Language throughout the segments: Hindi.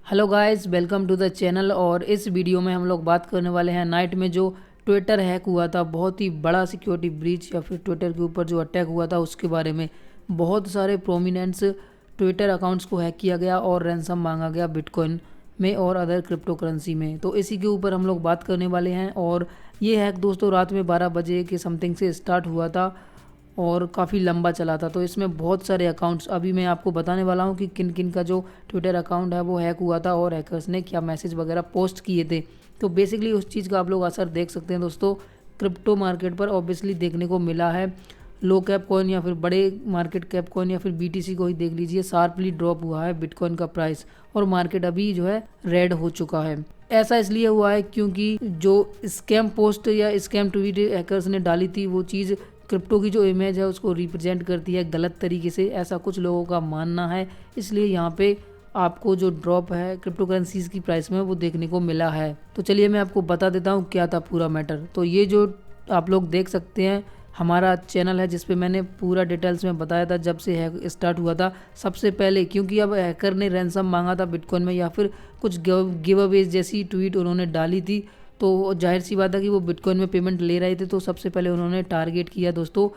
Hello guys, welcome to the channel. और इस वीडियो में हम लोग बात करने वाले हैं नाइट में जो ट्विटर हैक हुआ था, बहुत ही बड़ा सिक्योरिटी ब्रीच या फिर ट्विटर के ऊपर जो अटैक हुआ था उसके बारे में। बहुत सारे प्रोमिनेंट्स ट्विटर अकाउंट्स को हैक किया गया और रैंसम मांगा गया बिटकॉइन में और अदर क्रिप्टो करेंसी में। तो इसी के ऊपर हम लोग बात करने वाले हैं। और ये हैक दोस्तों रात में 12 बजे के समथिंग से स्टार्ट हुआ था और काफ़ी लंबा चला था। तो इसमें बहुत सारे अकाउंट्स, अभी मैं आपको बताने वाला हूँ कि किन किन का जो ट्विटर अकाउंट है वो हैक हुआ था और हैकर्स ने क्या मैसेज वगैरह पोस्ट किए थे। तो बेसिकली उस चीज़ का आप लोग असर देख सकते हैं दोस्तों। क्रिप्टो मार्केट पर ऑब्वियसली देखने को मिला है। लो कैप कॉइन या फिर बड़े मार्केट कैप कॉइन या फिर बीटीसी को ही देख लीजिए, शार्पली ड्रॉप हुआ है बिटकॉइन का प्राइस और मार्केट अभी जो है रेड हो चुका है। ऐसा इसलिए हुआ है क्योंकि जो स्कैम पोस्ट या स्कैम ट्वीट हैकर्स ने डाली थी वो चीज़ क्रिप्टो की जो इमेज है उसको रिप्रेजेंट करती है गलत तरीके से, ऐसा कुछ लोगों का मानना है। इसलिए यहाँ पे आपको जो ड्रॉप है क्रिप्टो करेंसीज की प्राइस में वो देखने को मिला है। तो चलिए मैं आपको बता देता हूँ क्या था पूरा मैटर। तो ये जो आप लोग देख सकते हैं हमारा चैनल है जिसपे मैंने पूरा डिटेल्स में बताया था जब से हैक स्टार्ट हुआ था। सबसे पहले क्योंकि अब हैकर ने रैंसम मांगा था बिटकॉइन में या फिर कुछ गिव अवेज जैसी ट्वीट उन्होंने डाली थी, तो जाहिर सी बात है कि वो बिटकॉइन में पेमेंट ले रहे थे। तो सबसे पहले उन्होंने टारगेट किया दोस्तों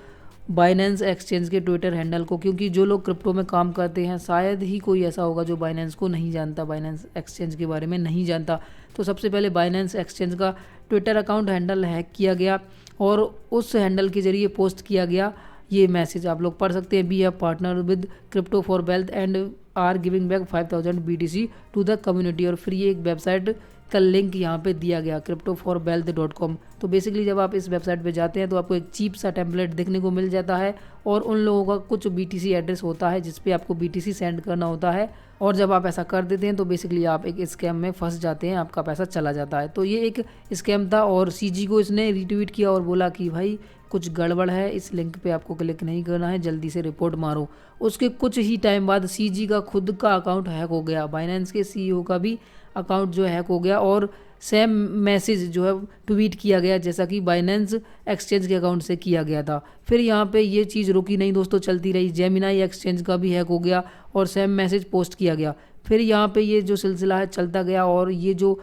बाइनेंस एक्सचेंज के ट्विटर हैंडल को, क्योंकि जो लोग क्रिप्टो में काम करते हैं शायद ही कोई ऐसा होगा जो बाइनेंस को नहीं जानता, बाइनेंस एक्सचेंज के बारे में नहीं जानता। तो सबसे पहले बाइनेंस एक्सचेंज का ट्विटर अकाउंट हैंडल हैक किया गया और उस हैंडल के जरिए पोस्ट किया गया ये मैसेज, आप लोग पढ़ सकते हैं, we have partner with crypto for wealth and are giving back 5000 BTC to the community. और फिर ये एक वेबसाइट का लिंक यहाँ पे दिया गया cryptoforwealth.com। तो बेसिकली जब आप इस वेबसाइट पे जाते हैं तो आपको एक चीप सा टेम्पलेट देखने को मिल जाता है और उन लोगों का कुछ BTC एड्रेस होता है जिस पे आपको BTC सेंड करना होता है। और जब आप ऐसा कर देते हैं तो बेसिकली आप एक स्कैम में फंस जाते हैं, आपका पैसा चला जाता है। तो ये एक स्कैम था और CG को इसने रीट्वीट किया और बोला कि भाई कुछ गड़बड़ है, इस लिंक पे आपको क्लिक नहीं करना है, जल्दी से रिपोर्ट मारो। उसके कुछ ही टाइम बाद CG का खुद का अकाउंट हैक हो गया, बाइनेंस के CEO का भी अकाउंट जो हैक हो गया और सेम मैसेज जो है ट्वीट किया गया जैसा कि बाइनेंस एक्सचेंज के अकाउंट से किया गया था। फिर यहाँ पे ये चीज़ रुकी नहीं दोस्तों, चलती रही। जेमिनाई एक्सचेंज का भी हैक हो गया और सेम मैसेज पोस्ट किया गया। फिर यहाँ पे ये जो सिलसिला है चलता गया और ये जो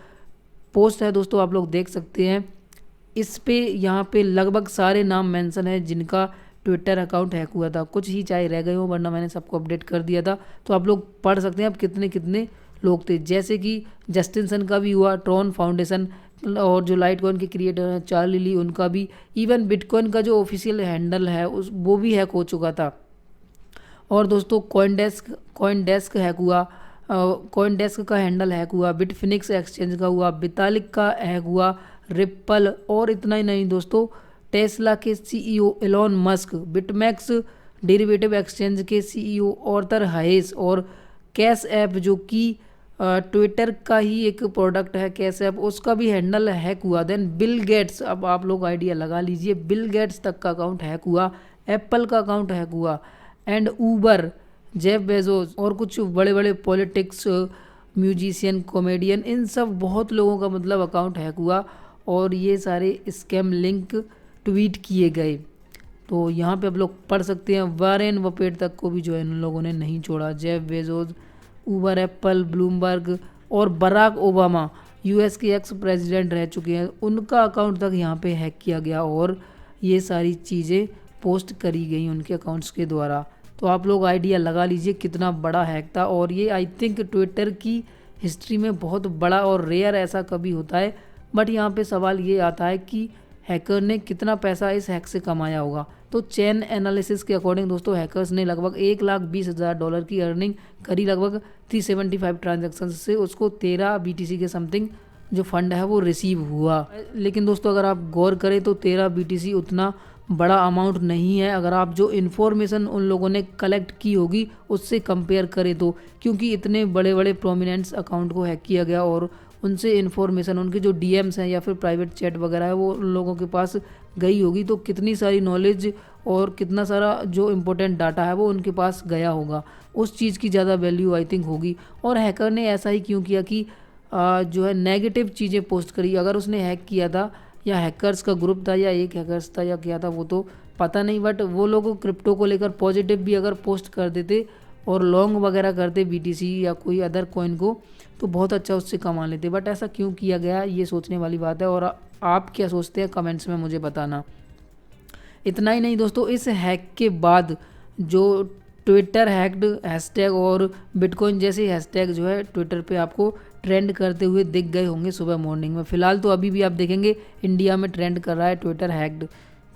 पोस्ट है दोस्तों आप लोग देख सकते हैं, इस पे यहाँ पे लगभग सारे नाम मेंशन है जिनका ट्विटर अकाउंट हैक हुआ था। कुछ ही चाहे रह गए हो वरना मैंने सबको अपडेट कर दिया था। तो आप लोग पढ़ सकते हैं अब कितने कितने लोग थे, जैसे कि जस्टिन सन का भी हुआ, ट्रॉन फाउंडेशन और जो लाइट कॉइन के क्रिएटर हैं चार्ली ली उनका भी, इवन बिटकॉइन का जो ऑफिशियल हैंडल है उस वो भी हैक हो चुका था। और दोस्तों कॉइनडेस्क हैक हुआ, कॉइनडेस्क का हैंडल हैक हुआ, बिटफिनिक्स एक्सचेंज का हुआ, बितालिक का हैक हुआ, रिप्पल। और इतना ही नहीं दोस्तों, टेस्ला के CEO Elon Musk, BitMEX derivative exchange के CEO ऑर्थर हाइस और कैश ऐप जो कि ट्विटर का ही एक प्रोडक्ट है कैश ऐप, उसका भी हैंडल हैक हुआ। देन बिल गेट्स, अब आप लोग आइडिया लगा लीजिए, बिल गेट्स तक का अकाउंट हैक हुआ, एप्पल का अकाउंट हैक हुआ एंड ऊबर, जेफ बेजोस और कुछ बड़े बड़े पॉलिटिक्स, म्यूजिशियन, कॉमेडियन, इन सब बहुत लोगों का मतलब अकाउंट हैक हुआ और ये सारे स्कैम लिंक ट्वीट किए गए। तो यहाँ पे आप लोग पढ़ सकते हैं वारेन बफेट तक को भी जो है इन लोगों ने नहीं छोड़ा, Jeff Bezos, Uber, Apple, Bloomberg और बराक ओबामा US के एक्स प्रेसिडेंट रह चुके हैं, उनका अकाउंट तक यहाँ पे हैक किया गया और ये सारी चीज़ें पोस्ट करी गई उनके अकाउंट्स के द्वारा। तो आप लोग आइडिया लगा लीजिए कितना बड़ा हैक था और ये आई थिंक ट्विटर की हिस्ट्री में बहुत बड़ा और रेयर ऐसा कभी होता है। बट यहाँ पे सवाल ये आता है कि हैकर ने कितना पैसा इस हैक से कमाया होगा। तो चेन एनालिसिस के अकॉर्डिंग दोस्तों हैकर्स ने लगभग $1,20,000 की अर्निंग करी, लगभग 375 ट्रांजेक्शन से उसको 13 BTC के समथिंग जो फंड है वो रिसीव हुआ। लेकिन दोस्तों अगर आप गौर करें तो 13 BTC उतना बड़ा अमाउंट नहीं है अगर आप जो इन्फॉर्मेशन उन लोगों ने कलेक्ट की होगी उससे कंपेयर करें तो, क्योंकि इतने बड़े बड़े प्रोमिनेंट्स अकाउंट को हैक किया गया और उनसे इन्फॉर्मेशन, उनके जो DMs हैं या फिर प्राइवेट चैट वगैरह है वो उन लोगों के पास गई होगी। तो कितनी सारी नॉलेज और कितना सारा जो इम्पोर्टेंट डाटा है वो उनके पास गया होगा, उस चीज़ की ज़्यादा वैल्यू आई थिंक होगी। और हैकर ने ऐसा ही क्यों किया कि जो है नेगेटिव चीज़ें पोस्ट करी। अगर उसने हैक किया था या हैकर्स का ग्रुप था या एक हैकर्स था या क्या था वो तो पता नहीं, बट वो लोग क्रिप्टो को लेकर पॉजिटिव भी अगर पोस्ट कर देते और लॉन्ग वगैरह करते BTC या कोई अदर कॉइन को, तो बहुत अच्छा उससे कमा लेते। बट ऐसा क्यों किया गया, ये सोचने वाली बात है। और आप क्या सोचते हैं कमेंट्स में मुझे बताना। इतना ही नहीं दोस्तों, इस हैक के बाद जो ट्विटर हैक्ड हैशटैग और बिटकॉइन जैसे हैशटैग जो है ट्विटर पे आपको ट्रेंड करते हुए दिख गए होंगे सुबह मॉर्निंग में। फ़िलहाल तो अभी भी आप देखेंगे इंडिया में ट्रेंड कर रहा है ट्विटर हैक्ड।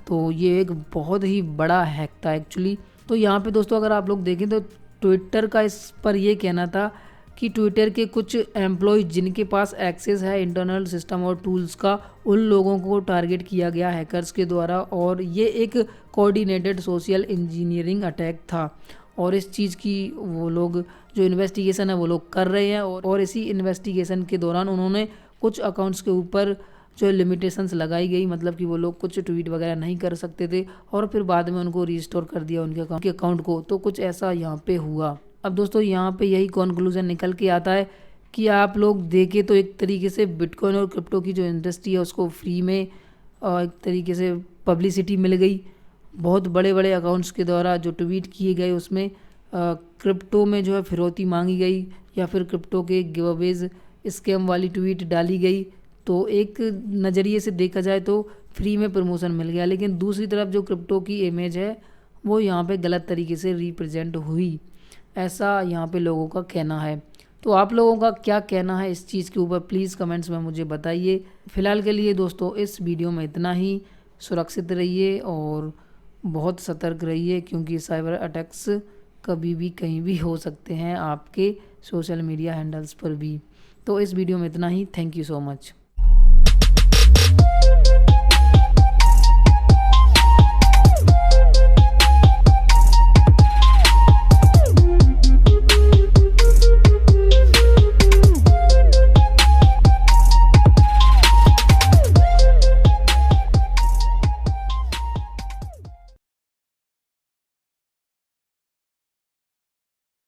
तो ये एक बहुत ही बड़ा हैक था एक्चुअली। तो यहाँ पे दोस्तों अगर आप लोग देखें तो ट्विटर का इस पर ये कहना था कि ट्विटर के कुछ एम्प्लॉय जिनके पास एक्सेस है इंटरनल सिस्टम और टूल्स का, उन लोगों को टारगेट किया गया हैकर्स के द्वारा। और ये एक कोऑर्डिनेटेड सोशल इंजीनियरिंग अटैक था। और इस चीज़ की वो लोग जो इन्वेस्टिगेशन है वो लोग कर रहे हैं। और इसी इन्वेस्टिगेशन के दौरान उन्होंने कुछ अकाउंट्स के ऊपर जो लिमिटेशंस लगाई गई, मतलब कि वो लोग कुछ ट्वीट वगैरह नहीं कर सकते थे और फिर बाद में उनको रिस्टोर कर दिया उनके अकाउंट को। तो कुछ ऐसा यहाँ पे हुआ। अब दोस्तों यहाँ पे यही कंक्लूजन निकल के आता है कि आप लोग देखें तो एक तरीके से बिटकॉइन और क्रिप्टो की जो इंडस्ट्री है उसको फ्री में एक तरीके से पब्लिसिटी मिल गई। बहुत बड़े बड़े अकाउंट्स के द्वारा जो ट्वीट किए गए उसमें क्रिप्टो में जो है फिरौती मांगी गई या फिर क्रिप्टो के गिवअवेज स्कैम वाली ट्वीट डाली गई। तो एक नज़रिए से देखा जाए तो फ्री में प्रमोशन मिल गया, लेकिन दूसरी तरफ जो क्रिप्टो की इमेज है वो यहाँ पे गलत तरीके से रिप्रेजेंट हुई, ऐसा यहाँ पे लोगों का कहना है। तो आप लोगों का क्या कहना है इस चीज़ के ऊपर प्लीज़ कमेंट्स में मुझे बताइए। फ़िलहाल के लिए दोस्तों इस वीडियो में इतना ही। सुरक्षित रहिए और बहुत सतर्क रहिए, क्योंकि साइबर अटैक्स कभी भी कहीं भी हो सकते हैं, आपके सोशल मीडिया हैंडल्स पर भी। तो इस वीडियो में इतना ही। Thank you so much.